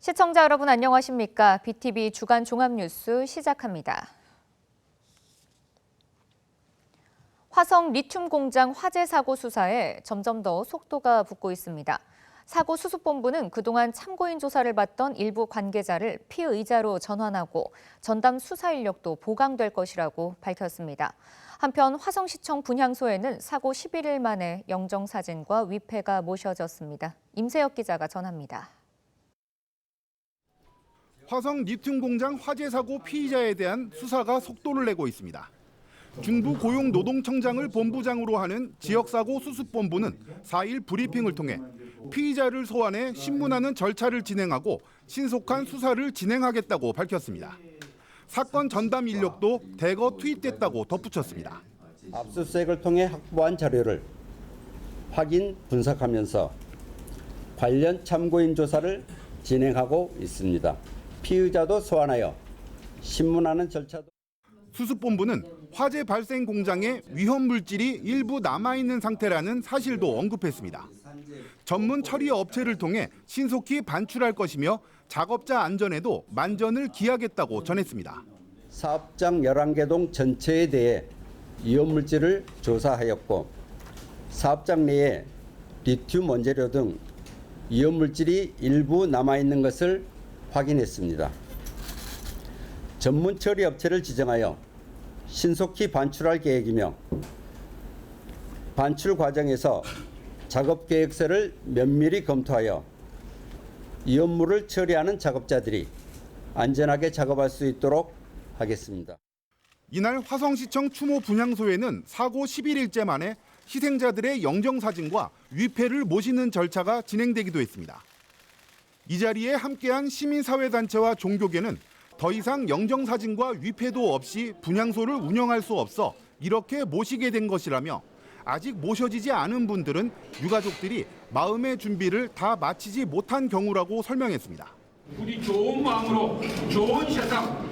시청자 여러분 안녕하십니까? BTV 주간 종합뉴스 시작합니다. 화성 리튬 공장 화재 사고 수사에 점점 더 속도가 붙고 있습니다. 사고 수습본부는 그동안 참고인 조사를 받던 일부 관계자를 피의자로 전환하고 전담 수사 인력도 보강될 것이라고 밝혔습니다. 한편 화성시청 분향소에는 사고 11일 만에 영정사진과 위패가 모셔졌습니다. 임세혁 기자가 전합니다. 화성 리튬 공장 화재 사고 피의자에 대한 수사가 속도를 내고 있습니다. 중부 고용노동청장을 본부장으로 하는 지역사고 수습본부는 4일 브리핑을 통해 피의자를 소환해 신문하는 절차를 진행하고 신속한 수사를 진행하겠다고 밝혔습니다. 사건 전담 인력도 대거 투입됐다고 덧붙였습니다. 압수수색을 통해 확보한 자료를 확인, 분석하면서 관련 참고인 조사를 진행하고 있습니다. 피의자도 소환하여 신문하는 절차도. 수습본부는 화재 발생 공장에 위험 물질이 일부 남아있는 상태라는 사실도 언급했습니다. 전문 처리 업체를 통해 신속히 반출할 것이며 작업자 안전에도 만전을 기하겠다고 전했습니다. 사업장 11개 동 전체에 대해 위험 물질을 조사하였고 사업장 내에 리튬 원재료 등 위험 물질이 일부 남아있는 것을 확인했습니다. 전문 처리 업체를 지정하여 신속히 반출할 계획이며 반출 과정에서 작업 계획서를 면밀히 검토하여 위험물을 처리하는 작업자들이 안전하게 작업할 수 있도록 하겠습니다. 이날 화성시청 추모 분향소에는 사고 11일째 만에 희생자들의 영정사진과 위패를 모시는 절차가 진행되기도 했습니다. 이 자리에 함께한 시민사회단체와 종교계는 더 이상 영정사진과 위패도 없이 분향소를 운영할 수 없어 이렇게 모시게 된 것이라며 아직 모셔지지 않은 분들은 유가족들이 마음의 준비를 다 마치지 못한 경우라고 설명했습니다. 우리 좋은 마음으로 좋은 세상,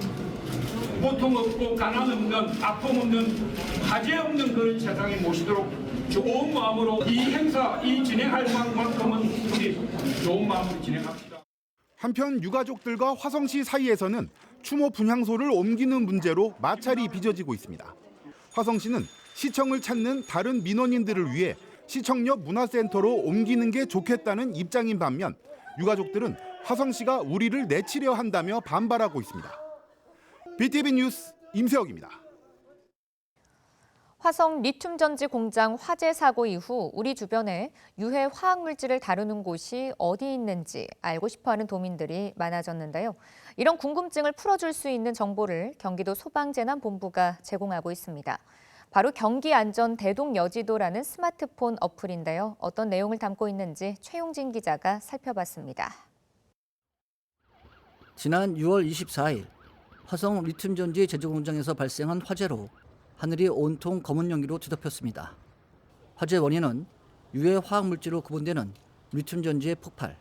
고통 없고 가난 없는, 아픔 없는, 화재 없는 그런 세상에 모시도록 좋은 마음으로 이 행사, 이 진행할 만큼은 우리 좋은 마음으로 진행합시다. 한편 유가족들과 화성시 사이에서는 추모 분향소를 옮기는 문제로 마찰이 빚어지고 있습니다. 화성시는 시청을 찾는 다른 민원인들을 위해 시청 옆 문화센터로 옮기는 게 좋겠다는 입장인 반면 유가족들은 화성시가 우리를 내치려 한다며 반발하고 있습니다. BTV 뉴스 임세혁입니다. 화성 리튬 전지 공장 화재 사고 이후 우리 주변에 유해 화학 물질을 다루는 곳이 어디 있는지 알고 싶어하는 도민들이 많아졌는데요. 이런 궁금증을 풀어줄 수 있는 정보를 경기도 소방재난본부가 제공하고 있습니다. 바로 경기안전대동여지도라는 스마트폰 어플인데요. 어떤 내용을 담고 있는지 최용진 기자가 살펴봤습니다. 지난 6월 24일 화성 리튬 전지 제조 공장에서 발생한 화재로 하늘이 온통 검은 연기로 뒤덮였습니다. 화재 원인은 유해 화학 물질로 구분되는 리튬 전지의 폭발.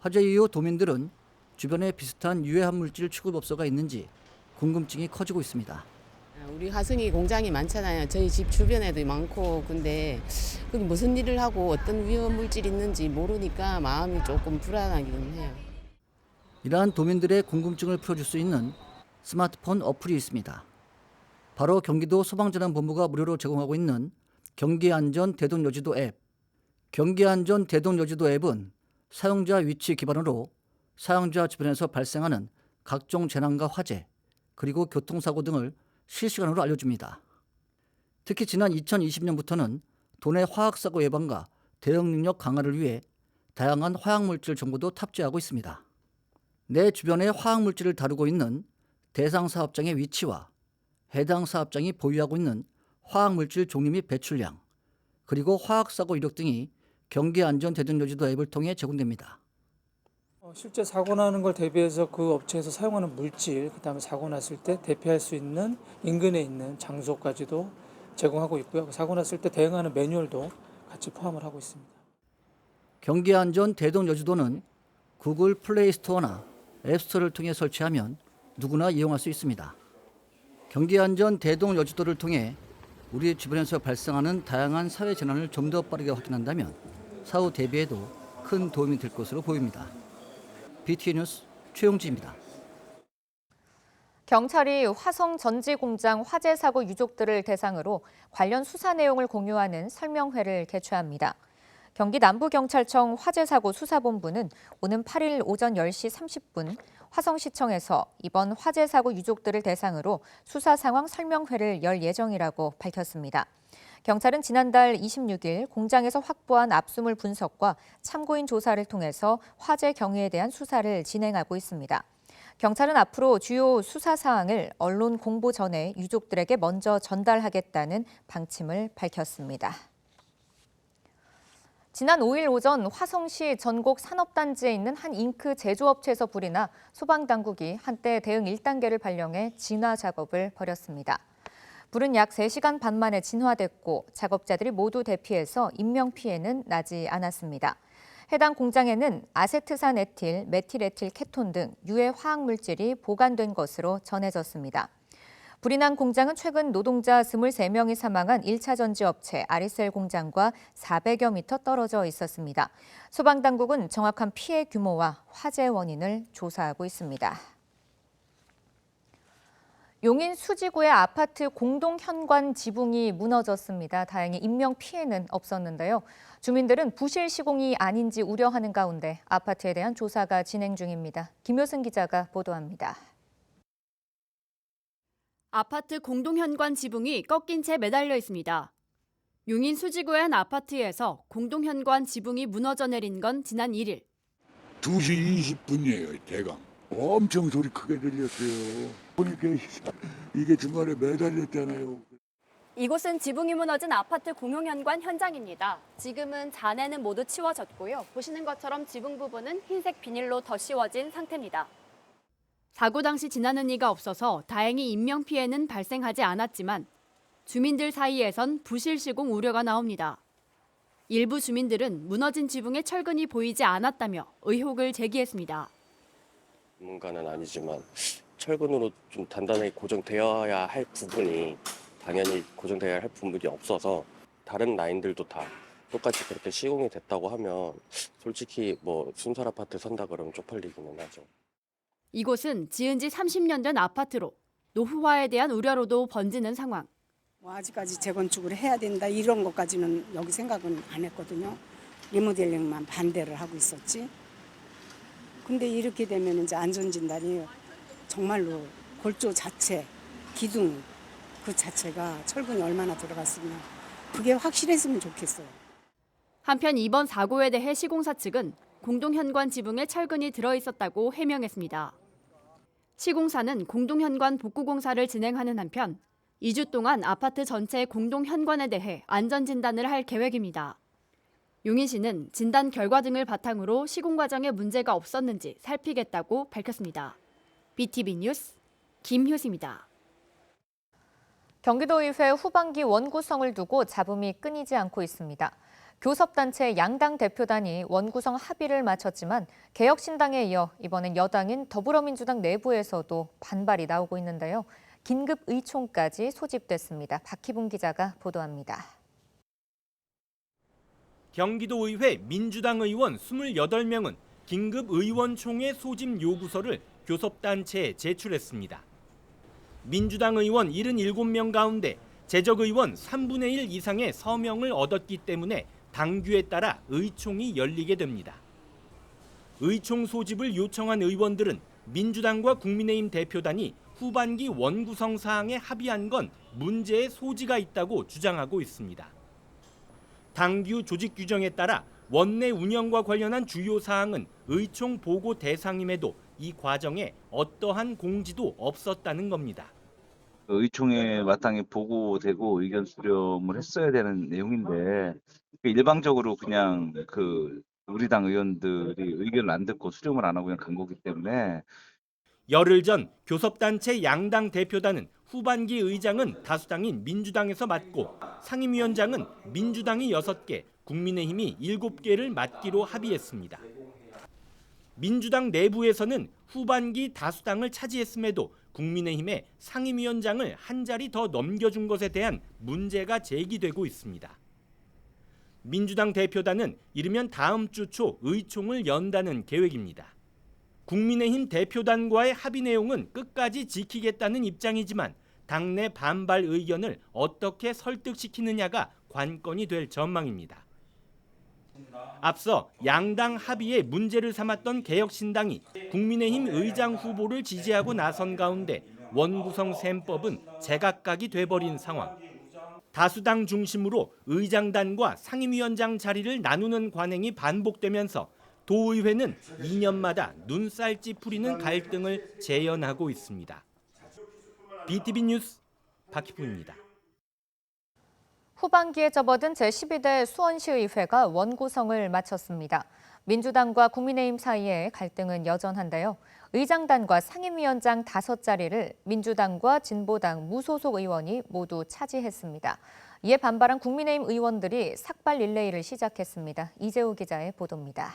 화재 이후 도민들은 주변에 비슷한 유해한 물질 취급업소가 있는지 궁금증이 커지고 있습니다. 우리 화성이 공장이 많잖아요. 저희 집 주변에도 많고 근데 거기 무슨 일을 하고 어떤 위험 물질이 있는지 모르니까 마음이 조금 불안하기는 해요. 이러한 도민들의 궁금증을 풀어줄 수 있는 스마트폰 어플이 있습니다. 바로 경기도 소방재난본부가 무료로 제공하고 있는 경기안전대동여지도 앱. 경기안전대동여지도 앱은 사용자 위치 기반으로 사용자 주변에서 발생하는 각종 재난과 화재, 그리고 교통사고 등을 실시간으로 알려줍니다. 특히 지난 2020년부터는 도내 화학사고 예방과 대응 능력 강화를 위해 다양한 화학물질 정보도 탑재하고 있습니다. 내 주변의 화학물질을 다루고 있는 대상 사업장의 위치와 해당 사업장이 보유하고 있는 화학물질 종류 및 배출량, 그리고 화학사고 이력 등이 경기안전대동여지도 앱을 통해 제공됩니다. 실제 사고 나는 걸 대비해서 그 업체에서 사용하는 물질, 그다음에 사고 났을 때 대피할 수 있는 인근에 있는 장소까지도 제공하고 있고요. 사고 났을 때 대응하는 매뉴얼도 같이 포함을 하고 있습니다. 경기안전대동여지도는 구글 플레이 스토어나 앱스토어를 통해 설치하면 누구나 이용할 수 있습니다. 경기안전대동여지도를 통해 우리 주변에서 발생하는 다양한 사회 재난을 좀 더 빠르게 확인한다면 사후 대비에도 큰 도움이 될 것으로 보입니다. BTN 뉴스 최용지입니다. 경찰이 화성 전지 공장 화재 사고 유족들을 대상으로 관련 수사 내용을 공유하는 설명회를 개최합니다. 경기 남부경찰청 화재사고 수사본부는 오는 8일 오전 10시 30분 화성시청에서 이번 화재사고 유족들을 대상으로 수사 상황 설명회를 열 예정이라고 밝혔습니다. 경찰은 지난달 26일 공장에서 확보한 압수물 분석과 참고인 조사를 통해서 화재 경위에 대한 수사를 진행하고 있습니다. 경찰은 앞으로 주요 수사 사항을 언론 공보 전에 유족들에게 먼저 전달하겠다는 방침을 밝혔습니다. 지난 5일 오전 화성시 전곡 산업단지에 있는 한 잉크 제조업체에서 불이 나 소방당국이 한때 대응 1단계를 발령해 진화 작업을 벌였습니다. 불은 약 3시간 반 만에 진화됐고 작업자들이 모두 대피해서 인명피해는 나지 않았습니다. 해당 공장에는 아세트산 에틸, 메틸에틸 케톤 등 유해 화학물질이 보관된 것으로 전해졌습니다. 불이 난 공장은 최근 노동자 23명이 사망한 1차 전지업체 아리셀 공장과 400여 미터 떨어져 있었습니다. 소방당국은 정확한 피해 규모와 화재 원인을 조사하고 있습니다. 용인 수지구의 아파트 공동 현관 지붕이 무너졌습니다. 다행히 인명피해는 없었는데요. 주민들은 부실 시공이 아닌지 우려하는 가운데 아파트에 대한 조사가 진행 중입니다. 김효승 기자가 보도합니다. 아파트 공동 현관 지붕이 꺾인 채 매달려 있습니다. 용인 수지구의 한 아파트에서 공동 현관 지붕이 무너져 내린 건 지난 1일. 2시 20분이에요, 대강. 엄청 소리 크게 들렸어요. 보니까 이게 중간에 매달렸잖아요. 이곳은 지붕이 무너진 아파트 공용 현관 현장입니다. 지금은 잔해는 모두 치워졌고요. 보시는 것처럼 지붕 부분은 흰색 비닐로 덧씌워진 상태입니다. 사고 당시 지나는 이가 없어서 다행히 인명피해는 발생하지 않았지만 주민들 사이에선 부실 시공 우려가 나옵니다. 일부 주민들은 무너진 지붕에 철근이 보이지 않았다며 의혹을 제기했습니다. 전문가는 아니지만 철근으로 좀 단단하게 고정되어야 할 부분이 당연히 고정되어야 할 부분이 없어서 다른 라인들도 다 똑같이 그렇게 시공이 됐다고 하면 솔직히 뭐 순살 아파트 선다 그러면 쪽팔리기는 하죠. 이곳은 지은 지 30년 된 아파트로 노후화에 대한 우려로도 번지는 상황. 아직까지 재건축을 해야 된다 이런 것까지는 여기 생각은 안 했거든요. 리모델링만 반대를 하고 있었지. 근데 이렇게 되면 이제 안전진단이 정말로 골조 자체, 기둥 그 자체가 철근이 얼마나 들어갔으면 그게 확실했으면 좋겠어요. 한편 이번 사고에 대해 시공사 측은 공동현관 지붕에 철근이 들어있었다고 해명했습니다. 시공사는 공동현관 복구공사를 진행하는 한편 2주 동안 아파트 전체의 공동현관에 대해 안전진단을 할 계획입니다. 용인시는 진단 결과 등을 바탕으로 시공 과정에 문제가 없었는지 살피겠다고 밝혔습니다. BTV 뉴스 김효수입니다. 경기도의회 후반기 원구성을 두고 잡음이 끊이지 않고 있습니다. 교섭단체 양당 대표단이 원구성 합의를 마쳤지만 개혁신당에 이어 이번엔 여당인 더불어민주당 내부에서도 반발이 나오고 있는데요. 긴급 의총까지 소집됐습니다. 박희붕 기자가 보도합니다. 경기도의회 민주당 의원 28명은 긴급 의원총회 소집 요구서를 교섭단체에 제출했습니다. 민주당 의원 77명 가운데 재적의원 3분의 1 이상의 서명을 얻었기 때문에 당규에 따라 의총이 열리게 됩니다. 의총 소집을 요청한 의원들은 민주당과 국민의힘 대표단이 후반기 원구성 사항에 합의한 건 문제의 소지가 있다고 주장하고 있습니다. 당규 조직 규정에 따라 원내 운영과 관련한 주요 사항은 의총 보고 대상임에도 이 과정에 어떠한 공지도 없었다는 겁니다. 의총에 마땅히 보고되고 의견 수렴을 했어야 되는 내용인데 일방적으로 그냥 우리 당 의원들이 의견을 안 듣고 수렴을 안 하고 그냥 간 거기 때문에 열흘 전 교섭단체 양당 대표단은 후반기 의장은 다수당인 민주당에서 맡고 상임위원장은 민주당이 6개, 국민의힘이 7개를 맡기로 합의했습니다. 민주당 내부에서는 후반기 다수당을 차지했음에도 국민의힘의 상임위원장을 한 자리 더 넘겨준 것에 대한 문제가 제기되고 있습니다. 민주당 대표단은 이르면 다음 주 초 의총을 연다는 계획입니다. 국민의힘 대표단과의 합의 내용은 끝까지 지키겠다는 입장이지만 당내 반발 의견을 어떻게 설득시키느냐가 관건이 될 전망입니다. 앞서 양당 합의에 문제를 삼았던 개혁신당이 국민의힘 의장 후보를 지지하고 나선 가운데 원구성 셈법은 제각각이 돼버린 상황. 다수당 중심으로 의장단과 상임위원장 자리를 나누는 관행이 반복되면서 도의회는 2년마다 눈살찌 풀이는 갈등을 재현하고 있습니다. BTV 뉴스 박희부입니다. 후반기에 접어든 제12대 수원시의회가 원구성을 마쳤습니다. 민주당과 국민의힘 사이의 갈등은 여전한데요. 의장단과 상임위원장 5자리를 민주당과 진보당 무소속 의원이 모두 차지했습니다. 이에 반발한 국민의힘 의원들이 삭발 릴레이를 시작했습니다. 이재우 기자의 보도입니다.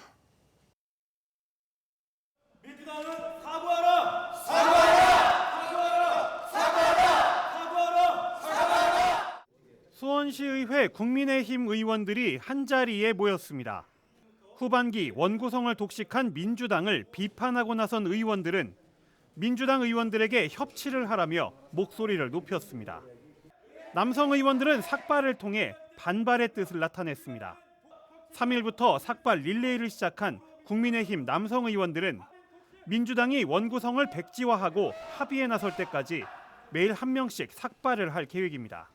민주당은 사과하라! 사과하라! 사과하라! 사과하라! 사과하라! 사과하라! 수원시의회 국민의힘 의원들이 한자리에 모였습니다. 후반기 원구성을 독식한 민주당을 비판하고 나선 의원들은 민주당 의원들에게 협치를 하라며 목소리를 높였습니다. 남성 의원들은 삭발을 통해 반발의 뜻을 나타냈습니다. 3일부터 삭발 릴레이를 시작한 국민의힘 남성 의원들은 민주당이 원구성을 백지화하고 합의에 나설 때까지 매일 한 명씩 삭발을 할 계획입니다.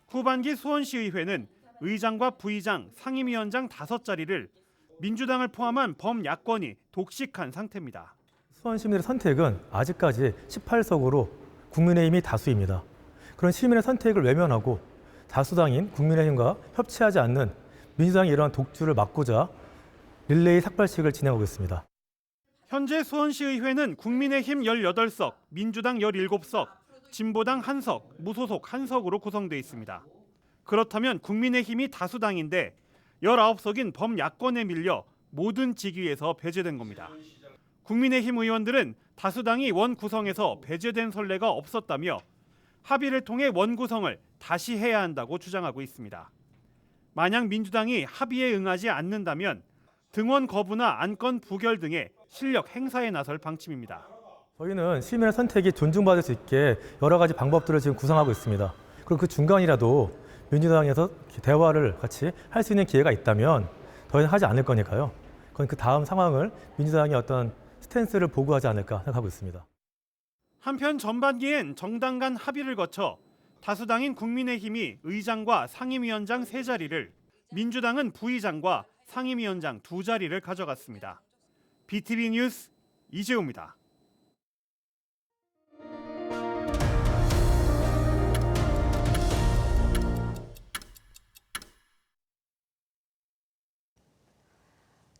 후반기 수원시의회는 의장과 부의장, 상임위원장 5자리를 민주당을 포함한 범야권이 독식한 상태입니다. 수원 시민의 선택은 아직까지 18석으로 국민의힘이 다수입니다. 그런 시민의 선택을 외면하고 다수당인 국민의힘과 협치하지 않는 민주당의 이러한 독주를 막고자 릴레이 삭발식을 진행하고 있습니다. 현재 수원시의회는 국민의힘 18석, 민주당 17석, 진보당 1석, 무소속 1석으로 구성되어 있습니다. 그렇다면 국민의힘이 다수당인데 19석인 범야권에 밀려 모든 직위에서 배제된 겁니다. 국민의힘 의원들은 다수당이 원 구성에서 배제된 선례가 없었다며 합의를 통해 원 구성을 다시 해야 한다고 주장하고 있습니다. 만약 민주당이 합의에 응하지 않는다면 등원 거부나 안건 부결 등의 실력 행사에 나설 방침입니다. 저희는 시민의 선택이 존중받을 수 있게 여러 가지 방법들을 지금 구상하고 있습니다. 그리고 그 중간이라도 민주당에서 대화를 같이 할 수 있는 기회가 있다면 더 이상 하지 않을 거니까요. 그건 그 다음 상황을 민주당이 어떤 스탠스를 보고하지 않을까 생각하고 있습니다. 한편 전반기엔 정당 간 합의를 거쳐 다수당인 국민의힘이 의장과 상임위원장 3자리를, 민주당은 부의장과 상임위원장 2자리를 가져갔습니다. BTV 뉴스 이재우입니다.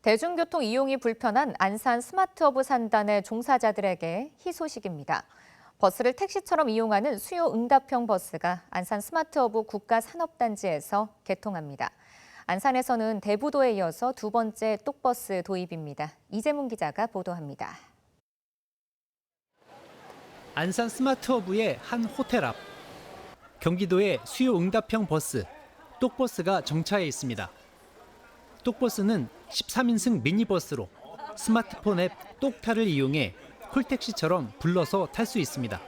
대중교통 이용이 불편한 안산 스마트허브 산단의 종사자들에게 희소식입니다. 버스를 택시처럼 이용하는 수요 응답형 버스가 안산 스마트허브 국가산업단지에서 개통합니다. 안산에서는 대부도에 이어서 2번째 똑버스 도입입니다. 이재문 기자가 보도합니다. 안산 스마트허브의 한 호텔 앞. 경기도의 수요 응답형 버스, 똑버스가 정차해 있습니다. 똑버스는 13인승 미니버스로 스마트폰 앱 똑타를 이용해 콜택시처럼 불러서 탈 수 있습니다.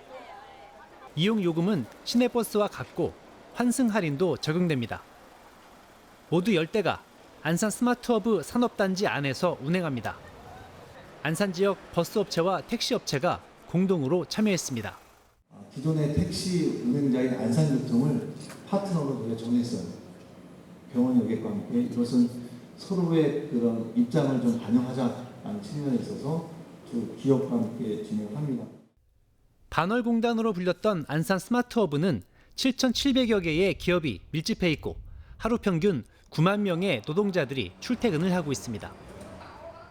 이용 요금은 시내버스와 같고 환승 할인도 적용됩니다. 모두 10대가 안산 스마트허브 산업단지 안에서 운행합니다. 안산 지역 버스업체와 택시업체가 공동으로 참여했습니다. 기존의 택시 운행자인 안산교통을 파트너로 우리가 정했어요. 병원역과 함께 이것은 서로의 그런 입장을 좀 반영하자는 측면에 있어서 두 기업과 함께 진행을 합니다. 반월공단으로 불렸던 안산 스마트허브는 7,700여 개의 기업이 밀집해 있고 하루 평균 9만 명의 노동자들이 출퇴근을 하고 있습니다.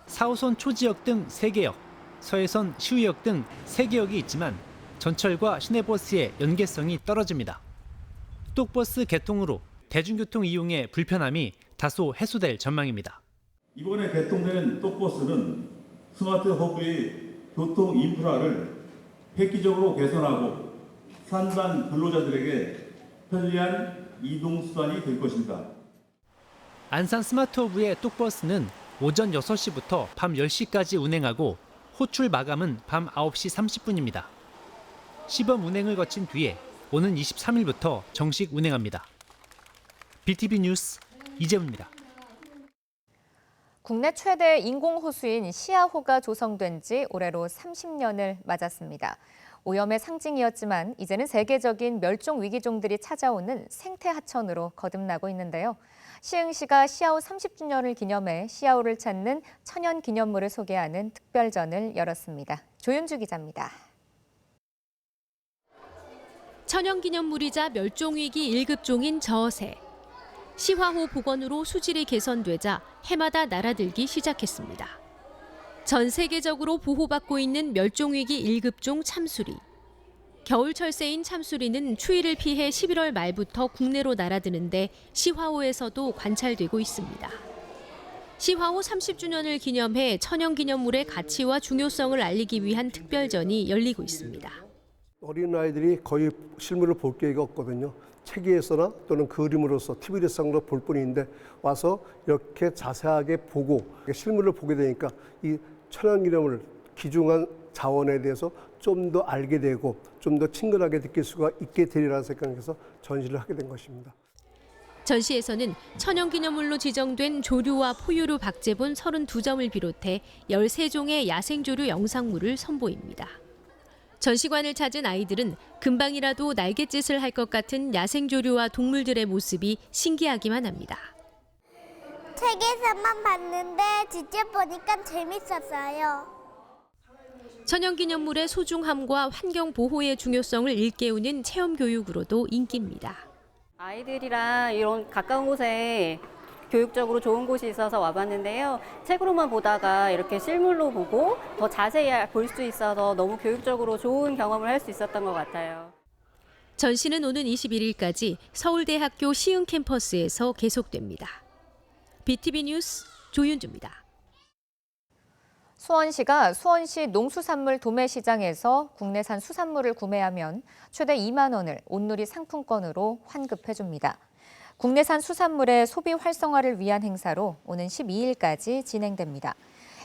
4호선 초지역 등 3개역, 서해선 시의역 등 3개역이 있지만 전철과 시내버스의 연계성이 떨어집니다. 똑버스 개통으로 대중교통 이용의 불편함이 다소 해소될 전망입니다. 이번에 개통된 똑버스는 스마트 허브의 교통 인프라를 획기적으로 개선하고 산단 근로자들에게 편리한 이동수단이 될 것입니다. 안산 스마트 허브의 똑버스는 오전 6시부터 밤 10시까지 운행하고 호출 마감은 밤 9시 30분입니다. 시범 운행을 거친 뒤에 오는 23일부터 정식 운행합니다. BTV 뉴스 이재훈입니다. 국내 최대 인공호수인 시야호가 조성된 지 올해로 30년을 맞았습니다. 오염의 상징이었지만 이제는 세계적인 멸종 위기종들이 찾아오는 생태 하천으로 거듭나고 있는데요. 시흥시가 시야호 30주년을 기념해 시야호를 찾는 천연 기념물을 소개하는 특별전을 열었습니다. 조윤주 기자입니다. 천연 기념물이자 멸종위기 1급종인 저새. 시화호 복원으로 수질이 개선되자 해마다 날아들기 시작했습니다. 전 세계적으로 보호받고 있는 멸종위기 1급종 참수리. 겨울철새인 참수리는 추위를 피해 11월 말부터 국내로 날아드는데 시화호에서도 관찰되고 있습니다. 시화호 30주년을 기념해 천연기념물의 가치와 중요성을 알리기 위한 특별전이 열리고 있습니다. 어린아이들이 거의 실물을 볼 기회가 없거든요. 책에서나 또는 그림으로서 TV에서나 볼 뿐인데 와서 이렇게 자세하게 보고 실물을 보게 되니까 이 천연기념물 귀중한 자원에 대해서 좀 더 알게 되고 좀 더 친근하게 느낄 수가 있게 되리라는 생각에서 전시를 하게 된 것입니다. 전시에서는 천연기념물로 지정된 조류와 포유류 박제본 32점을 비롯해 13종의 야생조류 영상물을 선보입니다. 전시관을 찾은 아이들은 금방이라도 날갯짓을 할 것 같은 야생조류와 동물들의 모습이 신기하기만 합니다. 책에서만 봤는데 직접 보니까 재밌었어요. 천연기념물의 소중함과 환경보호의 중요성을 일깨우는 체험교육으로도 인기입니다. 아이들이랑 이런 가까운 곳에 교육적으로 좋은 곳이 있어서 와봤는데요. 책으로만 보다가 이렇게 실물로 보고 더 자세히 볼 수 있어서 너무 교육적으로 좋은 경험을 할 수 있었던 것 같아요. 전시는 오는 21일까지 서울대학교 시흥 캠퍼스에서 계속됩니다. BTV 뉴스 조윤주입니다. 수원시가 수원시 농수산물 도매시장에서 국내산 수산물을 구매하면 최대 2만 원을 온누리 상품권으로 환급해줍니다. 국내산 수산물의 소비 활성화를 위한 행사로 오는 12일까지 진행됩니다.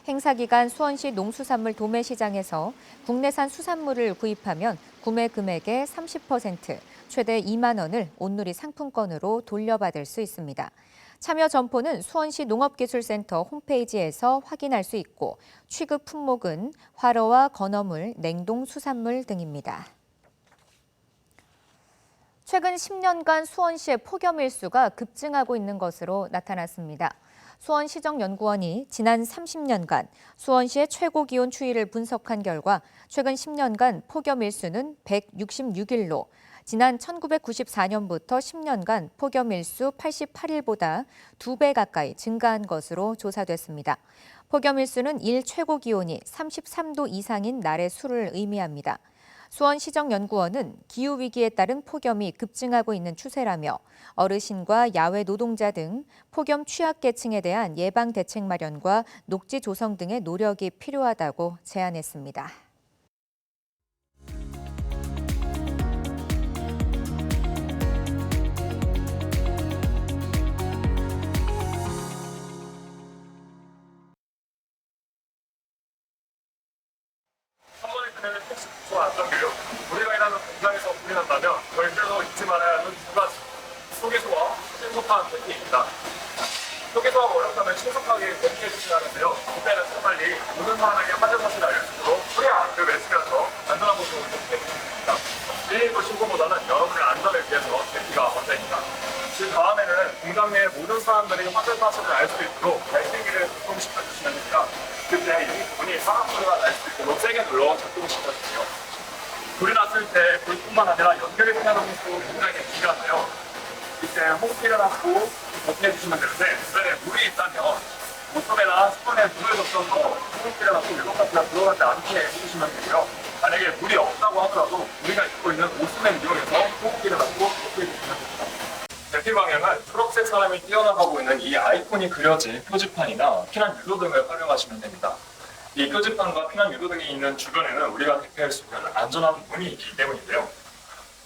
행사 기간 수원시 농수산물 도매시장에서 국내산 수산물을 구입하면 구매 금액의 30%, 최대 2만 원을 온누리 상품권으로 돌려받을 수 있습니다. 참여 점포는 수원시 농업기술센터 홈페이지에서 확인할 수 있고 취급 품목은 화로와 건어물, 냉동 수산물 등입니다. 최근 10년간 수원시의 폭염 일수가 급증하고 있는 것으로 나타났습니다. 수원시정연구원이 지난 30년간 수원시의 최고 기온 추이를 분석한 결과 최근 10년간 폭염 일수는 166일로 지난 1994년부터 10년간 폭염 일수 88일보다 2배 가까이 증가한 것으로 조사됐습니다. 폭염 일수는 일 최고 기온이 33도 이상인 날의 수를 의미합니다. 수원시정연구원은 기후위기에 따른 폭염이 급증하고 있는 추세라며 어르신과 야외 노동자 등 폭염 취약계층에 대한 예방 대책 마련과 녹지 조성 등의 노력이 필요하다고 제안했습니다. 택시 부서가 안 잡혀요. 우리가 일하는 공장에서 불이 난다면 절대로 잊지 말아야 하는 두 가지. 휴게소와 신속한 대피입니다. 휴게소가 어렵다면 신속하게 대피해 주셔야 하는데요. 그때는 빨리 모든 사람에게 화재 사실을 알릴 수 있도록 그 외치면서 안전한 곳으로 대피해 주십니다. 일일도 신고보다는 여러분의 안전을 위해서 대피가 먼저입니다. 그 다음에는 공장 내 모든 사람들이 화재 사실을 알 수 있도록 발생기를 작동시켜 주시면 됩니다. 그때 이 부분이 사람 소리가 날 수 있도록 세게 눌러 작동시켜주세요. 불이 났을 때 불뿐만 아니라 연결이 피하는 것도 굉장히 중요한데요. 이때 호흡기를 하고 버텨주시면 되는데 주변에 물이 있다면 옷소매나 수건에 물을 덮어서 호흡기를 하고 외국까지 들어가지 않게 해주시면 되고요. 만약에 물이 없다고 하더라도 우리가 입고 있는 옷소매를 이용해서 호흡기를 하고 버텨주시면 됩니다. 대피 방향은 초록색 사람이 뛰어나가고 있는 이 아이콘이 그려진 표지판이나 피난 유도등을 활용하시면 됩니다. 이 표지판과 피난 유도등이 있는 주변에는 우리가 대피할 수 있는 안전한 문이 있기 때문인데요.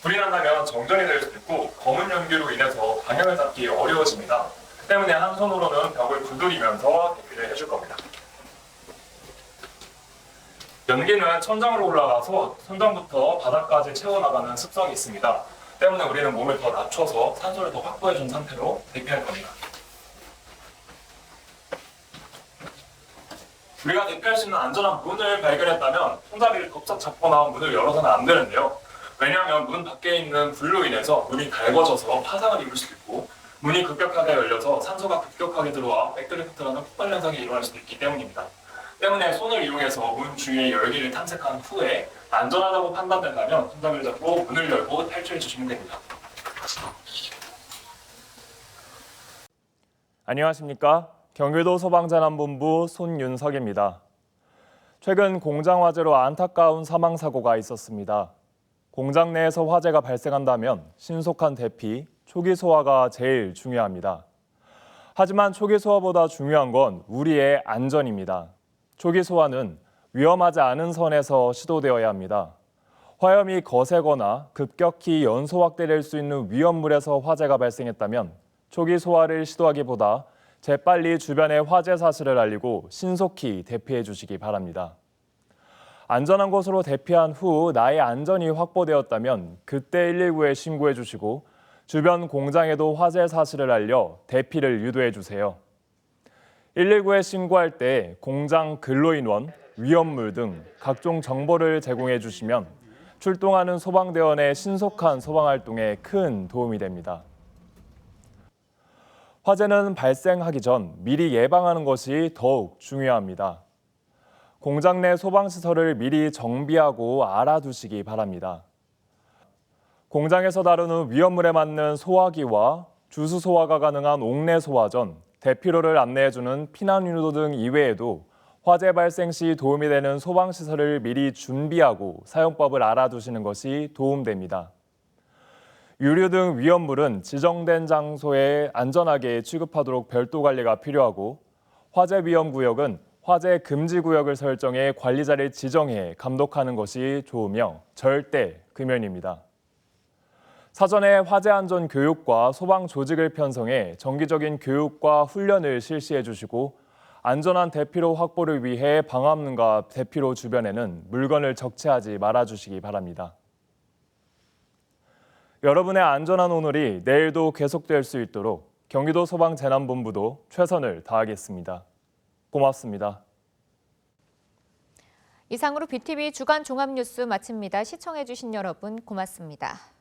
불이 난다면 정전이 될 수 있고 검은 연기로 인해서 방향을 잡기 어려워집니다. 그 때문에 한 손으로는 벽을 두드리면서 대피를 해줄 겁니다. 연기는 천장으로 올라가서 천장부터 바닥까지 채워나가는 습성이 있습니다. 때문에 우리는 몸을 더 낮춰서 산소를 더 확보해준 상태로 대피할 겁니다. 우리가 대피할 수 있는 안전한 문을 발견했다면 손잡이를 덥석 잡거나 문을 열어서는 안 되는데요. 왜냐하면 문 밖에 있는 불로 인해서 문이 달궈져서 파상을 입을 수도 있고 문이 급격하게 열려서 산소가 급격하게 들어와 백드리프트라는 폭발 현상이 일어날 수도 있기 때문입니다. 때문에 손을 이용해서 문 주위의 열기를 탐색한 후에 안전하다고 판단된다면 손잡이를 잡고 문을 열고 탈출해 주시면 됩니다. 안녕하십니까? 경기도 소방재난본부 손윤석입니다. 최근 공장 화재로 안타까운 사망사고가 있었습니다. 공장 내에서 화재가 발생한다면 신속한 대피, 초기 소화가 제일 중요합니다. 하지만 초기 소화보다 중요한 건 우리의 안전입니다. 초기 소화는 위험하지 않은 선에서 시도되어야 합니다. 화염이 거세거나 급격히 연소 확대될 수 있는 위험물에서 화재가 발생했다면 초기 소화를 시도하기보다 재빨리 주변에 화재 사실을 알리고 신속히 대피해 주시기 바랍니다. 안전한 곳으로 대피한 후 나의 안전이 확보되었다면 그때 119에 신고해 주시고 주변 공장에도 화재 사실을 알려 대피를 유도해 주세요. 119에 신고할 때 공장 근로인원, 위험물 등 각종 정보를 제공해 주시면 출동하는 소방대원의 신속한 소방활동에 큰 도움이 됩니다. 화재는 발생하기 전 미리 예방하는 것이 더욱 중요합니다. 공장 내 소방시설을 미리 정비하고 알아두시기 바랍니다. 공장에서 다루는 위험물에 맞는 소화기와 주수 소화가 가능한 옥내 소화전, 대피로를 안내해주는 피난유도 등 이외에도 화재 발생 시 도움이 되는 소방시설을 미리 준비하고 사용법을 알아두시는 것이 도움됩니다. 유류 등 위험물은 지정된 장소에 안전하게 취급하도록 별도 관리가 필요하고 화재 위험 구역은 화재 금지 구역을 설정해 관리자를 지정해 감독하는 것이 좋으며 절대 금연입니다. 사전에 화재 안전 교육과 소방 조직을 편성해 정기적인 교육과 훈련을 실시해 주시고 안전한 대피로 확보를 위해 방화문과 대피로 주변에는 물건을 적재하지 말아 주시기 바랍니다. 여러분의 안전한 오늘이 내일도 계속될 수 있도록 경기도 소방재난본부도 최선을 다하겠습니다. 고맙습니다. 이상으로 BTV 주간 종합뉴스 마칩니다. 시청해주신 여러분 고맙습니다.